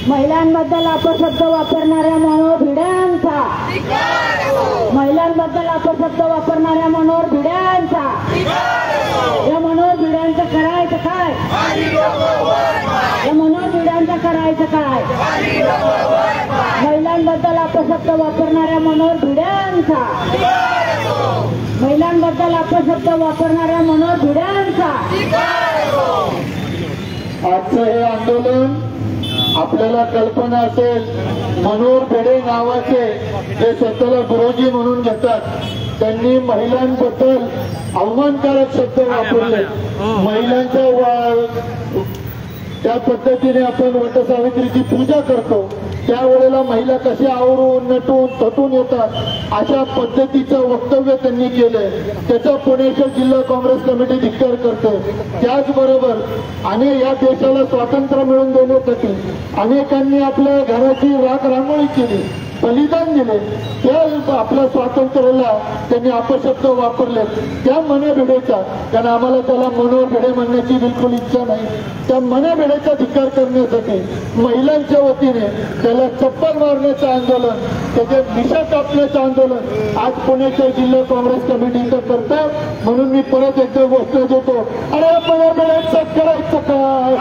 महिलांबद्दल अपशब्द वापरणाऱ्या मनोहर भिड्यांचा, महिलांबद्दल अपशब्द वापरणाऱ्या मनोहर भिड्यांचा, या मनोहर भिड्यांचं करायचं काय? या मनोहर भिड्यांचं करायचं काय? महिलांबद्दल अपशब्द वापरणाऱ्या मनोहर भिड्यांचा, महिलांबद्दल अपशब्द वापरणाऱ्या मनोहर भिड्यांचा. आजचं हे आंदोलन आपल्याला कल्पना असेल, मनोहर भिडे नावाचे जे स्वतःला गुरुजी म्हणून घेतात त्यांनी महिलांबद्दल अवमानकारक शब्द वापरले. महिलांच्या त्या पद्धतीने आपण वटसावित्रीची पूजा करतो त्यावेळेला महिला कशा आवरून नटून थटून येतात अशा पद्धतीचं वक्तव्य त्यांनी केले. त्याचा पुणे शहर जिल्हा काँग्रेस कमिटी धिक्कार करते. त्याचबरोबर या देशाला स्वातंत्र्य मिळवून देण्यासाठी अनेकांनी आपल्या घराची राख रांगोळी केली, बलिदान दिले. त्या आपल्या स्वातंत्र्याला त्यांनी अपशब्द वापरले. त्या मनभिडेचा, कारण आम्हाला त्याला मनोहर भिडे म्हणण्याची बिलकुल इच्छा नाही, त्या मनभिडेचा धिक्कार करण्यासाठी महिलांच्या वतीने त्याला चप्पल मारण्याचं आंदोलन, त्याचे मिशा कापण्याचं आंदोलन आज पुण्याच्या जिल्हा काँग्रेस कमिटीचं करतं. म्हणून मी परत एकदा घोषणा देतो, अरे मनभिडेचं करायचं काय?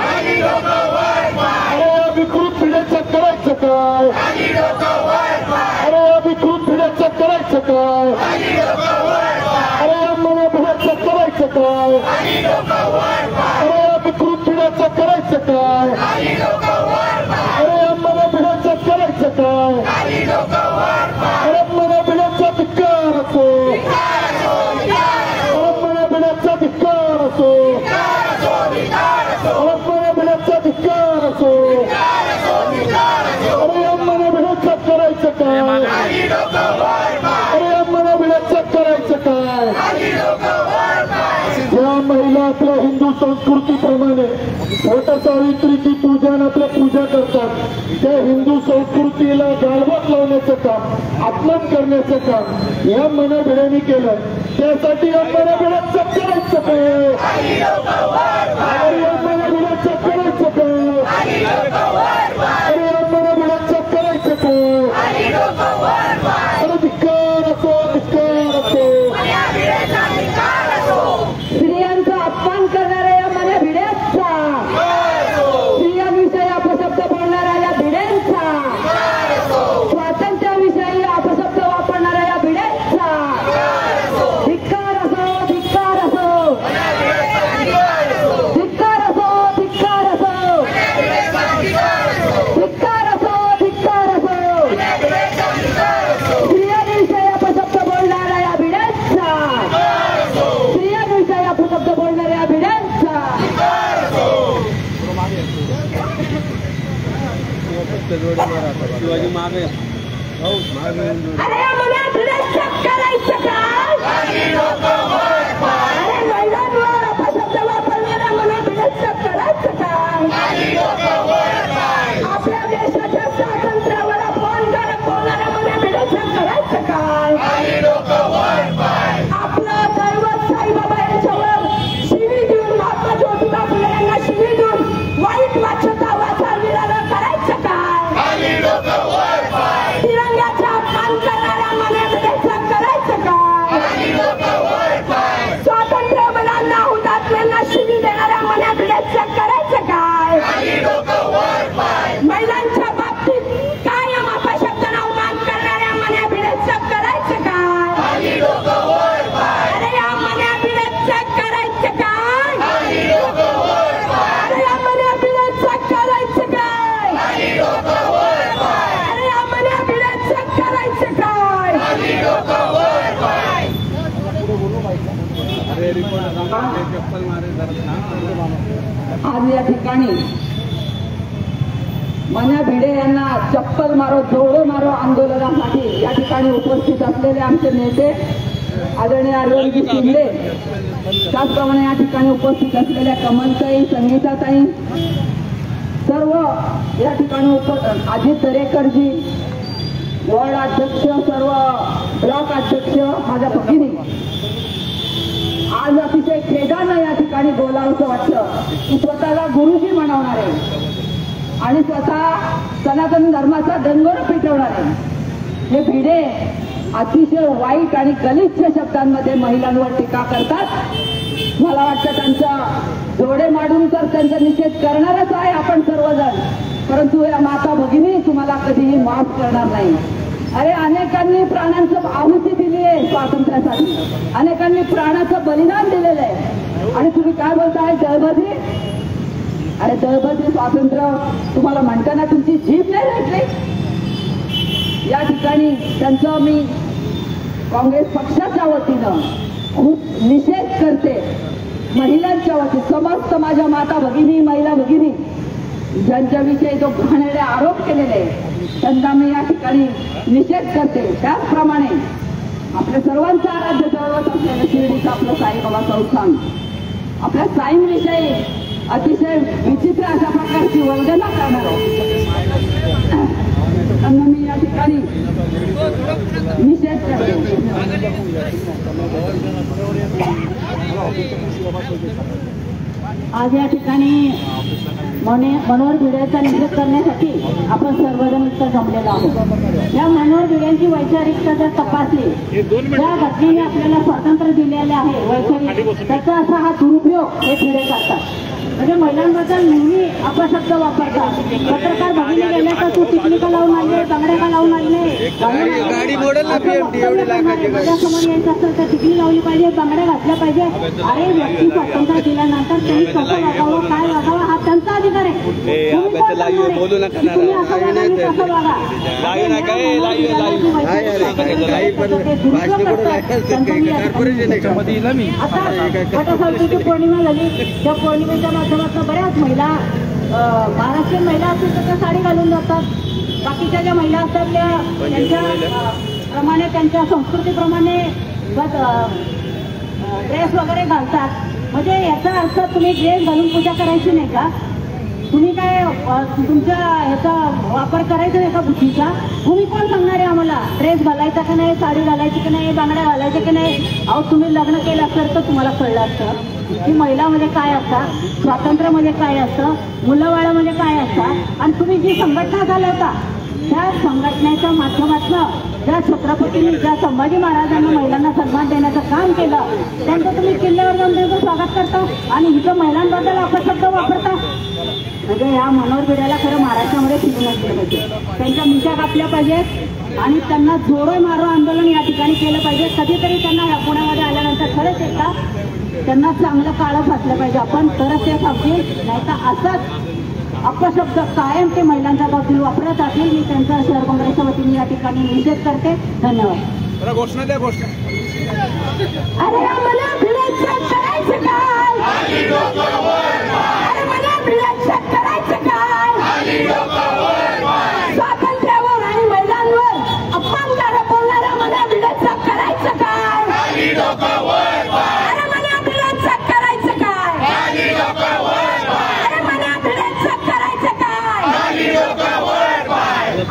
अरे विकृत भिडेचं करायचं काय? अरे विकृत भिडेचं करायचं काय? अरे मनभिडेचं करायचं काय? अरे विकृत भिडेचं करायचं काय? अरे मनभिडेचं करायचं काय? अरे मनभिडेचा धिक्कार असो, अरे मनभिडेचा धिक्कार असो, अरे मनभिडेचा धिक्कार असो. अरे मनभिडेचं करायचं काय? अरे मनभिडेचं करायचं काय? ज्या महिला आपल्या हिंदू संस्कृतीप्रमाणे वटसावित्रीची पूजन आपल्या पूजा करतात त्या हिंदू संस्कृतीला गालबोट लावण्याचं काम, अपमान करण्याचं काम या मनभिडेने केलं. त्यासाठी या मनभिडेचं करायचं काय? अरे या मनभिडेचं करायचं काय? अरे या मनभिडेचं करायचं काय? अरे धिक्कार असो, धिक्कार असो. स्त्रियांचा अपमान करणाऱ्या या माझ्या भिड्यांचा, स्त्रियांविषयी अपशब्द बोलणाऱ्या या भिड्यांचा, स्वातंत्र्याविषयी अपशब्द वापरणाऱ्या या भिड्यांचा धिक्कार असो, धिक्कार असो, धिक्कार असो, धिक्कार असो, धिक्कार असो, धिक्कार असो. स्त्रियांविषयी अपशब्द बोलणाऱ्या या भिड्यांचा, स्त्रियांविषयी अपशब्द बोलणाऱ्या या भिड्यांचा. शिवाजी मागे अरे मला भिड्यांचं करायचं काय? अरे महिलांवर अपशब्द वापरणाऱ्या मला भिड्यांचं करायचं काय? आपल्या देशाच्या स्वातंत्र्यावर अपमानकारक बोलणाऱ्या मला भिड्यांचं करायचं काय? आपलं दैवत साईबाबा यांच्यावर शिवी देऊन, महात्मा ज्योतिबा फुले यांना शिवी देऊन वाईट वाच्यता वाचाविलेलं करायचं काय? तिरंग्याचा अपमान करणाऱ्या मला भिड्यांचं करायचं काय? स्वातंत्र्य बलांना, हुतात्म्यांना शिवी देणाऱ्या मला भिड्यांचं करायचं काय? महिलांच्या बाबतीत कायम अपशब्दांना अवमान करणाऱ्या मला भिड्यांचं करायचं काय? अरे या मला भिड्यांचं करायचं काय? अरे या मला भिड्यांचं करायचं काय? अरे या मला भिड्यांचं करायचं काय? आज या ठिकाणी मन्या भिडे यांना चप्पल मारो, जोडो मारो आंदोलनासाठी या ठिकाणी उपस्थित असलेले आमचे नेते आदरणीय अरविंद शिंदे, त्याचप्रमाणे या ठिकाणी उपस्थित असलेल्या कमलताई, संगीताताई, सर्व या ठिकाणी अजित दरेकरजी, वॉर्ड अध्यक्ष, सर्व ब्लॉक अध्यक्ष, माझ्या भगिनी, आज अतिशय खेदानं या ठिकाणी बोलावंसं वाटतं की स्वतःला गुरुजी म्हणवणारे आणि स्वतः सनातन धर्माचा डंगोर पेटवणारे हे भिडे अतिशय वाईट आणि गलिच्छ शब्दांमध्ये महिलांवर टीका करतात। मला वाटतं त्यांचा डोळे माडून तर त्यांचा निषेध करणारच आहे आपण सर्वजण, परंतु या माता भगिनी तुम्हाला कधीही माफ करणार नाही। अरे अनेकांनी प्राणांचं आहुती दिली आहे स्वातंत्र्यासाठी, अनेकांनी प्राणाचं बलिदान दिलेलं आहे आणि तुम्ही काय बोलताय दळबदी? अरे दळबदी स्वातंत्र्य तुम्हाला म्हणताना तुमची जीभ नाही भेटली? या ठिकाणी त्यांचं मी काँग्रेस पक्षाच्या वतीनं खूप निषेध करते। महिलांच्या वतीने समस्त माझ्या माता भगिनी महिला भगिनी ज्यांच्याविषयी जो घाणेरडे आरोप केलेले त्यांना मी या ठिकाणी निषेध करते। त्याचप्रमाणे आपल्या सर्वांचं आराध्य दैवत असलेलं शिर्डीचं आपलं साईबाबा संस्थान, आपल्या साईंविषयी अतिशय विचित्र अशा प्रकारची वंदना करणार त्यांना मी या ठिकाणी निषेध करते। आज या ठिकाणी मनोहर भिडेचा निषेध करण्यासाठी आपण सर्वजण इथं जमलेलो आहोत। या मनोहर भिडेंची वैचारिकता जर तपासली, ज्या घटनेने आपल्याला स्वातंत्र्य दिलेले आहे वैचारिक, त्याचा असा हा दुरुपयोग हे भिडे करतात। म्हणजे महिलांबद्दल नेहमी अपशब्द वापरतात। पत्रकार भगिनी गेले तर तू टिकली का लावून आणले, बांगडे का लावून आणले, माझ्यासमोर यायचं असेल तर टिकली लावली पाहिजे, बांगड्या घातल्या पाहिजे। अरे व्यक्ती स्वातंत्र्य दिल्यानंतर त्यांनी कसं वागावं काय वागावं हा त्यांचा अधिकार आहे। तुम्ही असं वागा मी कसं वागा, आता वटसावित्रीची पौर्णिमा झाली, त्या पौर्णिमेच्या माध्यमातून बऱ्याच महिला महाराष्ट्रीयन महिला असतील तर त्या साडी घालून जातात, बाकीच्या ज्या महिला असतात त्या त्यांच्या प्रमाणे त्यांच्या संस्कृतीप्रमाणे ड्रेस वगैरे घालतात। म्हणजे याचा अर्थ तुम्ही ड्रेस घालून पूजा करायची नाही का? तुम्ही काय तुमच्या ह्याचा वापर करायचा नाही का बुद्धीचा? तुम्ही कोण सांगणार आहे आम्हाला ड्रेस घालायचा की नाही, साडी घालायची की नाही, बांगड्या घालायच्या की नाही? अहो तुम्ही लग्न केलं असेल तर तुम्हाला कळलं असतं की महिलामध्ये काय असतात, स्वातंत्र्यामध्ये काय असतं, मुलंबाळामध्ये काय असतात। आणि तुम्ही जी संघटना चालवता त्या संघटनेच्या माध्यमातून ज्या छत्रपतींनी ज्या संभाजी महाराजांना महिलांना सन्मान देण्याचं काम केलं त्यांचं तुम्ही किल्ल्यावर जाऊन त्यांचं स्वागत करता आणि इथं महिलांबद्दल अपशब्द वापरता। म्हणजे या मनोहर भिडेला खरं महाराष्ट्रामध्ये फिरून केलं पाहिजे, त्यांच्या मिशा कापल्या पाहिजेत आणि त्यांना जोडो मारो आंदोलन या ठिकाणी केलं पाहिजे। कधीतरी त्यांना पुण्यामध्ये आल्यानंतर खरंच एकदा त्यांना चांगलं काळं फासलं पाहिजे आपण, तरच ते सांगतील, नाही तर असंच अपशब्द कायम ते महिलांच्या बाबतीत वापरत असतील। मी त्यांचा शहर काँग्रेसच्या वतीने या ठिकाणी निषेध करते। धन्यवाद। घोषणा द्या घोषणा। अरे मला भिडेचं करायचं काय? अरे मला भिडेचं करायचं काय? स्वातंत्र्यावर आणि महिलांवर अपमानकारक बोलणाऱ्या मला भिडेचं करायचं काय? अरे मला भिडेचं करायचं काय? अरे मला भिडेचं करायचं काय?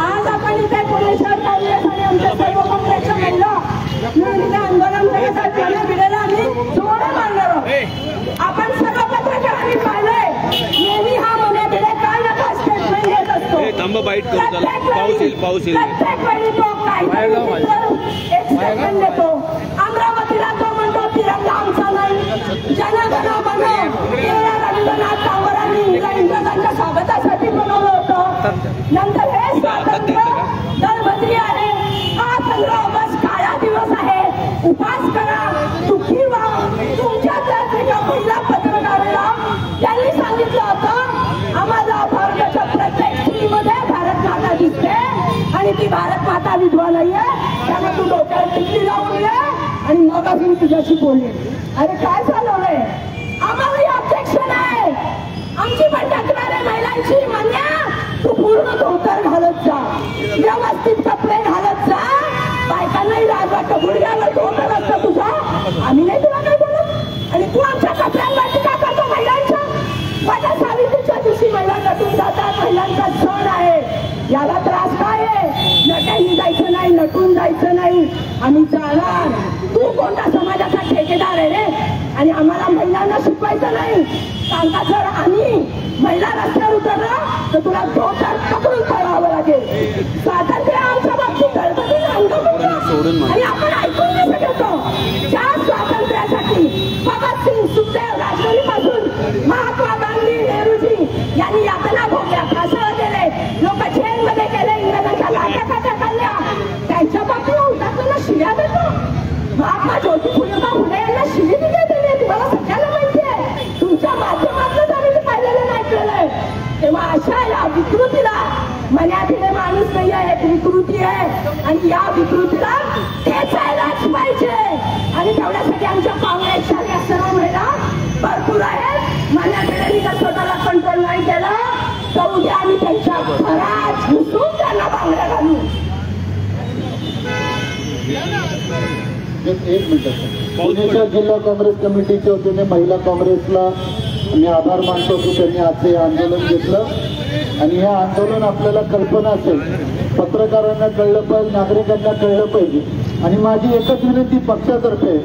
आज आपण इथे पुणे शहर काँग्रेस आणि आमच्या सर्व काँग्रेसच्या महिला मिळून आंदोलन करण्यासाठी मला भिडेला आम्ही जोडे मारणार आहोत। आपण सर्व पत्रकारांनी पाहिलंय नेहमी हा मला भिडे काय ना काय स्टेटमेंट घेत असतो। प्रत्येक वेळी तो काय एक स्टेटमेंट देतो। अमरावतीला तो म्हणतो तिरंगा आमचा नाही, जनगण मन रवींद्रनाथ टागोरांनी इंग्रजांच्या स्वागतासाठी बनवलं होतं। नंतर हे स्वातंत्र्य दळबद्री आहे, हा 15 ऑगस्ट काळा दिवस आहे, उपास करा, दुःखी व्हा। तुमच्याच एका महिला पत्रकाराला त्यांनी सांगितलं होतं आम्हाला भारताच्या प्रत्येक स्त्रीमध्ये भारत माता दिसते आणि ती भारत माता विधवा नाहीये, त्यामुळे तू डोक्याला टिकली लावून ये आणि मग अजून तुझ्याशी बोलले। अरे काय चालवलंय? आम्हालाही ऑब्जेक्शन आहे, आमची पण तक्रार आहे महिलांची। मान्या तू पूर्ण धोतर घालत जा, व्यवस्थित कपडे घालत जा, बायकांनाही राजवाटं गुडघ्यावर धोतर असतं तुझा, आम्ही नाही तुला काय बोलत। आणि तू आमच्या कपड्यांवर टीका करतो महिलांच्या। वटसावित्रीच्या दिवशी महिला नटून जातात, महिलांचा सण आहे, याला त्रास काय आहे? नटायला जायचं नाही, नटून जायचं नाही, आम्ही जाणार। तू कोणता समाजाचा ठेकेदार आहे रे? आणि आम्हाला महिलांना शिकवायचं नाही सांगा। जर आम्ही महिला रस्त्यावर उतरला तर तुला धोतर पकडून पळावं लागेल। आणि या विकृतीला ठेचायलाच पाहिजे. आणि तेवढ्यासाठी आमच्या काँग्रेसच्या सर्व महिला भरपूर आहेत. माझ्या पिढीने जर स्वतःला कंट्रोल नाही केला तर उद्या आम्ही त्यांच्या घरात घुसून त्यांना बांगड्या घालू. एक मिनिट. पुणे जिल्हा काँग्रेस कमिटीच्या वतीने महिला काँग्रेसला मी आभार मानतो की त्यांनी आज हे आंदोलन घेतलं. आणि हे आंदोलन आपल्याला कल्पना असेल, पत्रकारांना कळलं पाहिजे, नागरिकांना कळलं पाहिजे. आणि माझी एकच विनंती पक्षातर्फे,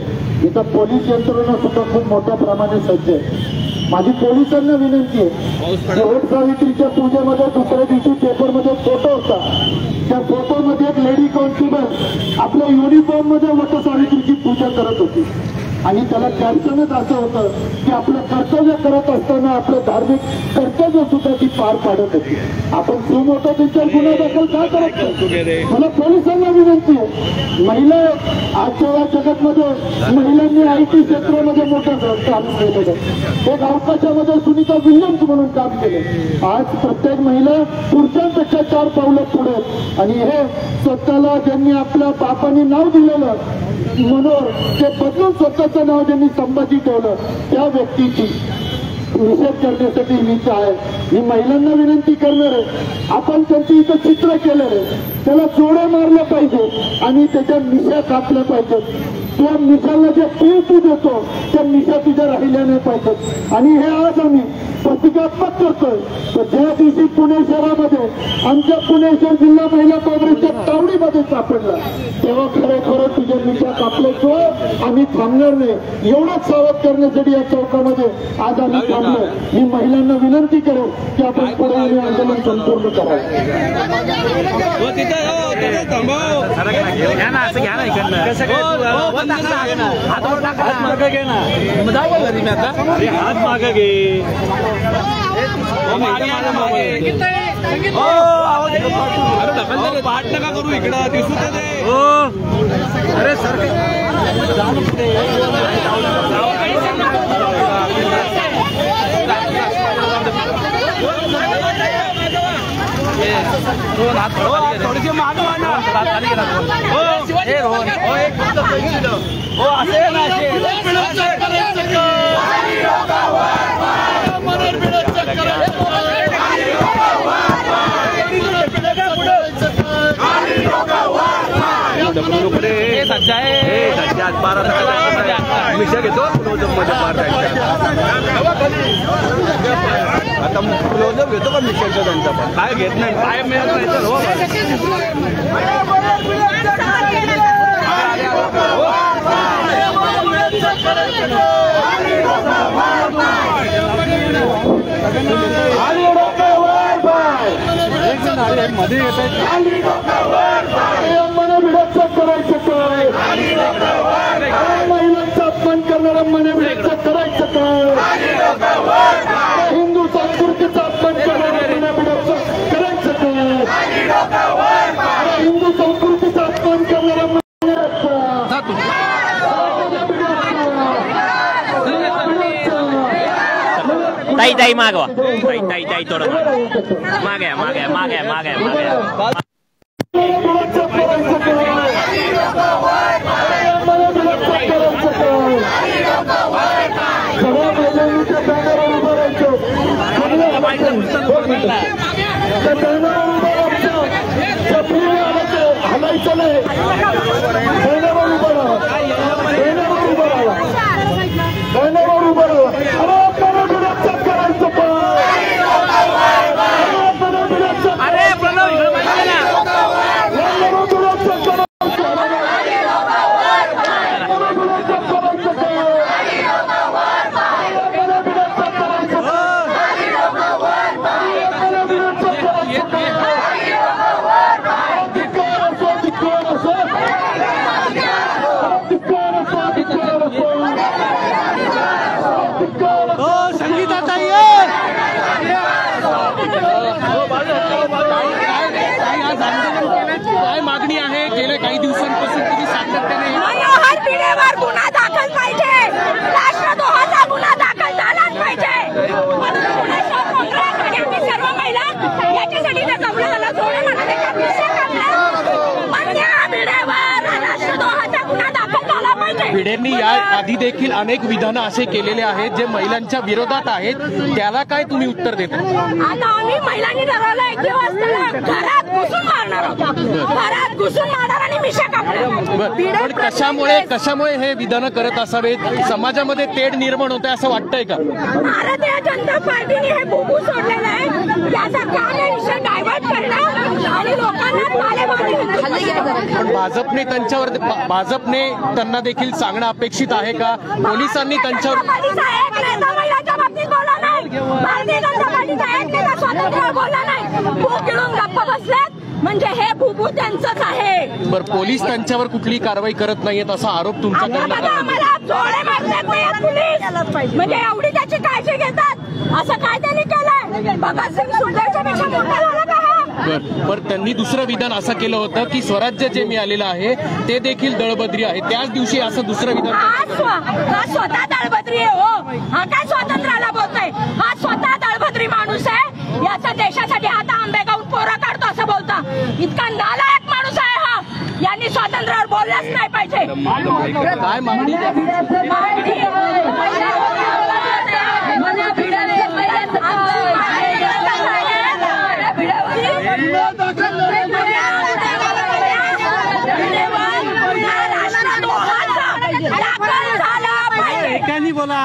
इथं पोलीस यंत्रणा सुद्धा खूप मोठ्या प्रमाणात सज्ज आहे. माझी पोलिसांना विनंती आहे की वट सावित्रीच्या पूजेमध्ये दुसऱ्या दिवशी पेपरमध्ये फोटो होता, त्या फोटोमध्ये एक लेडी कॉन्स्टेबल आपल्या युनिफॉर्म मध्ये वट सावित्रीची पूजा करत होती. आणि त्याला कॅप्शनच असं होतं की आपलं कर्तव्य करत असताना आपलं धार्मिक कर्तव्य सुद्धा ती पार पाडत होती. आपण सुमोठा त्यांच्यावर गुन्हा दाखल का करत नाही? मला पोलिसांना विनंती आहे, महिला आजच्या या जगतमध्ये महिलांनी IT क्षेत्रामध्ये मोठं काम केलेलं आहे. एक अवकाशामध्ये सुनीता विल्यम्स म्हणून काम केलं. आज प्रत्येक महिला पुरुषांपेक्षा 4 पावलं पुढे. आणि हे स्वतःला ज्यांनी आपल्या बापांनी नाव दिलेलं म्हणून ते बदलून स्वतःचं नाव ज्यांनी संभाजी ठेवलं त्या व्यक्तीची निषेध करण्यासाठी मी आहे. मी महिलांना विनंती करणार आहे, आपण त्यांची इथं चित्र केलेलं आहे, त्याला जोडे मारले पाहिजे आणि त्याच्या मिशा कापल्या पाहिजेत. त्या मिशाला जे पीळ तू देतो त्या मिशा तुझ्या राहिल्या नाही पाहिजेत. आणि हे आज आम्ही प्रतिकात्मक करतोय. तर ज्या दिवशी पुणे शहरामध्ये आमच्या पुणे शहर जिल्हा महिला काँग्रेसच्या तावडीमध्ये सापडला तेव्हा खरोखर तुझ्या मिशा कापल्याशिवाय आम्ही थांबणार नाही. एवढंच सावध करण्यासाठी या चौकामध्ये आज आम्ही थांबलो. मी महिलांना विनंती करेन की आपण पुढे आंदोलन संपूर्ण करावं. पाठ नका करू इकडं दिसू दे. अरे सर थोडीशी मागं असे ना मिशा घेतो आता क्लोजअप घेतो का मिशाचा त्यांचा पण काय घेत नाही. काय मिळत नाही तर मध्ये येत करायचं काय? महिलांचा अपमान करणारा मने विरोध करायचं काय? हिंदू संस्कृतीचा अपमान करणारा मने विरोध करायचं काय? हिंदू संस्कृतीचा अपमान करणारा ताई ताई मागवा ताई ताई ताई थोडं मागे मागे मागे मागे मागे हलायचं नाही. अरे प्रणव काय मागणी आहे? गेल्या काही दिवसांपासून तुम्ही सातत्याने मनोहर पिढीवर गुन्हा दाखल पाहिजे. राष्ट्रद्रोहाचा गुन्हा दाखल झालाच पाहिजे. म्हणून पुणे शहर काँग्रेस सर्व महिला याच्यासाठी त्या कमळाला जोडे म्हणून एका विषय काढला. भिडेंनी या आधी देखील अनेक विधानं असे केलेले आहेत जे महिलांच्या विरोधात आहेत, त्याला काय तुम्ही उत्तर देता? आता आम्ही महिलांनी ठरवलं 1 दिवस त्याला घरात घुसून मारणार आहोत, घरात घुसून मारणार आणि मिशा कापणार. पण कशामुळे हे विधानं करत असावेत? समाजामध्ये तेढ निर्माण होते असं वाटतंय का? भारतीय जनता पार्टीने हे बुबू सोडलेलं आहे. याचा काम आहे विषय डायव्हर्ट करणं आणि लोकांना पण भाजपने त्यांना देखील सांगणं अपेक्षित आहे का? पोलिसांनी त्यांच्यावर महिलांच्या बाबतीत बोलला नाही, भारतीय जनता पार्टीचा एक नेता स्वातंत्र्यावर बोलला नाही, भूक गिळून गप्प बसलेत. म्हणजे हे बुबू त्यांचंच आहे. बरं, पोलीस त्यांच्यावर कुठली कारवाई करत नाहीयेत असा आरोप तुमच्याकडे आम्हाला जोडे मारत नाहीत पोलीस. म्हणजे एवढी त्याची काळजी घेतात. असं काय त्यांनी केलंय? भगतसिंग सुखदेवच्या पेक्षा मोठा झाला का हा? पण त्यांनी दुसरं विधान असं केलं होतं की स्वराज्य जे मिळालेलं आहे ते देखील दळबद्री आहे. त्याच दिवशी असं दुसरं विधान. हा स्वतः दळबद्री आहे हो. हा काय स्वातंत्र्याला बोलतोय? हा स्वतः दळबद्री माणूस आहे. याचा देशासाठी आता आंबेगावून पोरा काढतो असं बोलता. इतका नालायक माणूस आहे हा. यांनी स्वातंत्र्यावर बोललंच नाही पाहिजे. काय मागणी? बोला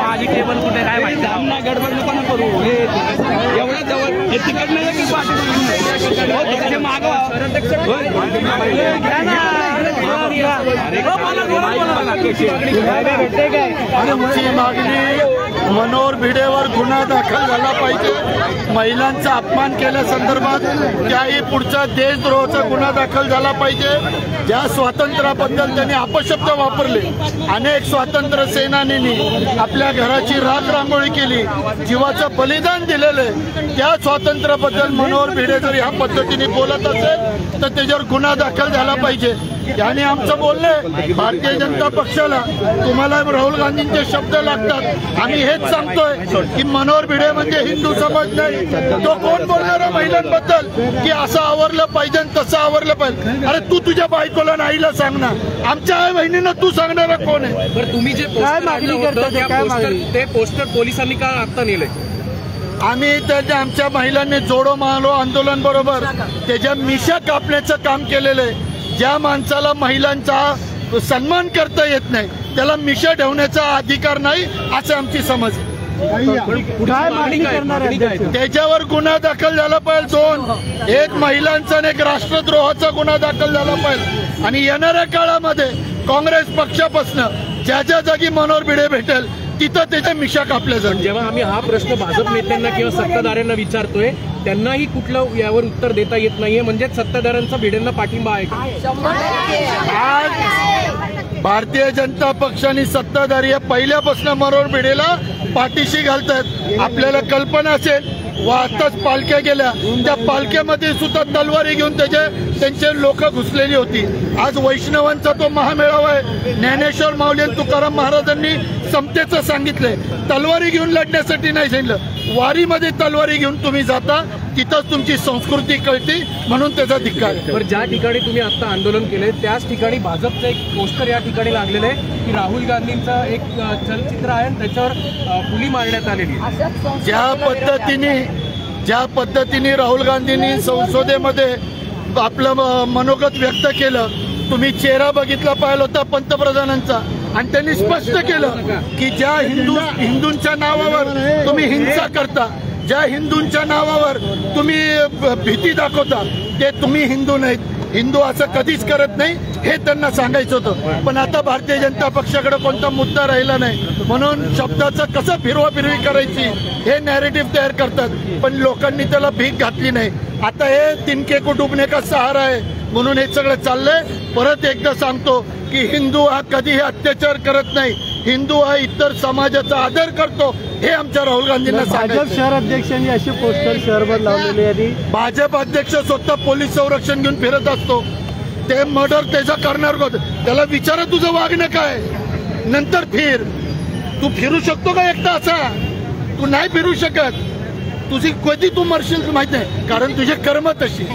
माझी टेबल कुठे काय माहिती आम्हाला गडबड नको ना करू. एवढ्या जवळ हे तिकट नाही की आमची मागणी मनोहर भिडेवर गुन्हा दाखल झाला पाहिजे. महिलांचा अपमान केल्यासंदर्भात त्याही पुढचा देशद्रोहाचा गुन्हा दाखल झाला पाहिजे. ज्या स्वातंत्र्याबद्दल त्यांनी अपशब्द वापरले, अनेक स्वातंत्र्य सेनानींनी आपल्या घराची राख रांगोळी केली, जीवाचं बलिदान दिलेलं आहे, त्या स्वातंत्र्याबद्दल मनोहर भिडे जर ह्या पद्धतीने बोलत असेल तर त्याच्यावर गुन्हा दाखल झाला पाहिजे. याने आमचं बोलणं भारतीय जनता पक्षाला, तुम्हाला राहुल गांधींचे शब्द लागतात. आम्ही हेच सांगतोय की मनोहर भिडे म्हणजे हिंदू समाज नाही. तो कोण बोलणारा महिलांबद्दल की असं आवरलं पाहिजे तसं आवरलं पाहिजे? अरे तू तुझ्या बायकोला नाहीला सांग ना. आमच्या आई बहिणींना तू सांगणारा कोण आहे? बरं, तुम्ही जे ते पोस्टर पोलिसांनी का आता नेले? आम्ही त्याच्या आमच्या महिलांनी जोडो मारो आंदोलन बरोबर त्याच्या मिशा कापण्याचं काम केलेलं आहे. ज्या माणसाला महिलांचा सन्मान करता येत नाही त्याला मिशा ठेवण्याचा अधिकार नाही असं आमची समज. त्याच्यावर गुन्हा दाखल झाला पाहिजे. 2 एक महिलांचा आणि एक राष्ट्रद्रोहाचा गुन्हा दाखल झाला पाहिजे. आणि येणाऱ्या काळामध्ये काँग्रेस पक्षापासून ज्या ज्या जागी मनोहर भिडे भेटेल तिथं त्याच्या मिशा कापल्या जाईल. जेव्हा आम्ही हा प्रश्न भाजप नेत्यांना किंवा सत्ताधाऱ्यांना विचारतोय त्यांनाही कुठलं यावर उत्तर देता येत नाहीये. म्हणजे सत्ताधाऱ्यांचा भिडेंना पाठिंबा आहे का? आज भारतीय जनता पक्षाने सत्ताधारी पहिल्यापासून मनोहर भिडेला पाठीशी घालतात. आपल्याला कल्पना असेल व आताच पालख्या गेल्या, त्या पालख्यामध्ये सुद्धा तलवारी घेऊन त्यांचे लोक घुसलेली होती. आज वैष्णवांचा तो महामेळावा आहे. ज्ञानेश्वर माऊली तुकाराम महाराजांनी समतेचं सांगितलंय. तलवारी घेऊन लढण्यासाठी नाही सांगितलं. वारीमध्ये तलवारी घेऊन तुम्ही जाता तिथंच तुमची संस्कृती कळते, म्हणून त्याचा धिक्कार आहे. पण ज्या ठिकाणी तुम्ही आता आंदोलन केले त्याच ठिकाणी भाजपचं एक पोस्टर या ठिकाणी लागलेलं आहे की राहुल गांधींचं एक चलचित्र आहे आणि त्याच्यावर फुली मारण्यात आलेली आहे. ज्या पद्धतीने राहुल गांधींनी संसदेमध्ये आपलं मनोगत व्यक्त केलं, तुम्ही चेहरा बघितला पाहिला होता पंतप्रधानांचा, आणि त्यांनी स्पष्ट केलं की ज्या हिंदूंच्या नावावर तुम्ही हिंसा करता ज्या हिंदूंच्या नावावर तुम्ही भीती दाखवता ते तुम्ही हिंदू नाहीत, हिंदू असं कधीच करत नाही हे त्यांना सांगायचं होतं. पण आता भारतीय जनता पक्षाकडे कोणता मुद्दा राहिला नाही म्हणून शब्दाचं कसं फिरवाफिरवी करायची हे नॅरेटिव्ह तयार करतात. पण लोकांनी त्याला भीक घातली नाही. आता हे तिनके को डुबने का सहारा आहे म्हणून हे सगळं चाललंय. परत एकदा सांगतो की हिंदू हा कधीही अत्याचार करत नाही, हिंदू हा इतर समाजाचा आदर करतो हे आमच्या राहुल गांधींना सांगायचं. शहर अध्यक्षांनी असे पोस्टर शहरभर लावलेले आणि भाजप अध्यक्ष स्वतः पोलीस संरक्षण घेऊन फिरत असतो. ते मर्डर त्याचा करणार होत, त्याला विचारा तुझं वागणं काय, नंतर फिर. तू फिरू शकतो का एकटा असा? तू नाही फिरू शकत. तुझी कधी तू मरशील माहित नाही, कारण तुझे कर्म तशी.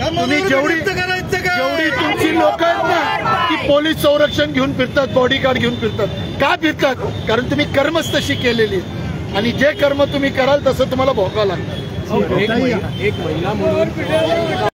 तुम्ही जेवढी तुमची लोक आहेत ना ती पोलीस संरक्षण घेऊन फिरतात, बॉडीगार्ड घेऊन फिरतात. का फिरतात? कारण तुम्ही कर्मच तशी केलेली आणि जे कर्म तुम्ही कराल तसं तुम्हाला भोगावं लागतं. एक महिला म्हणून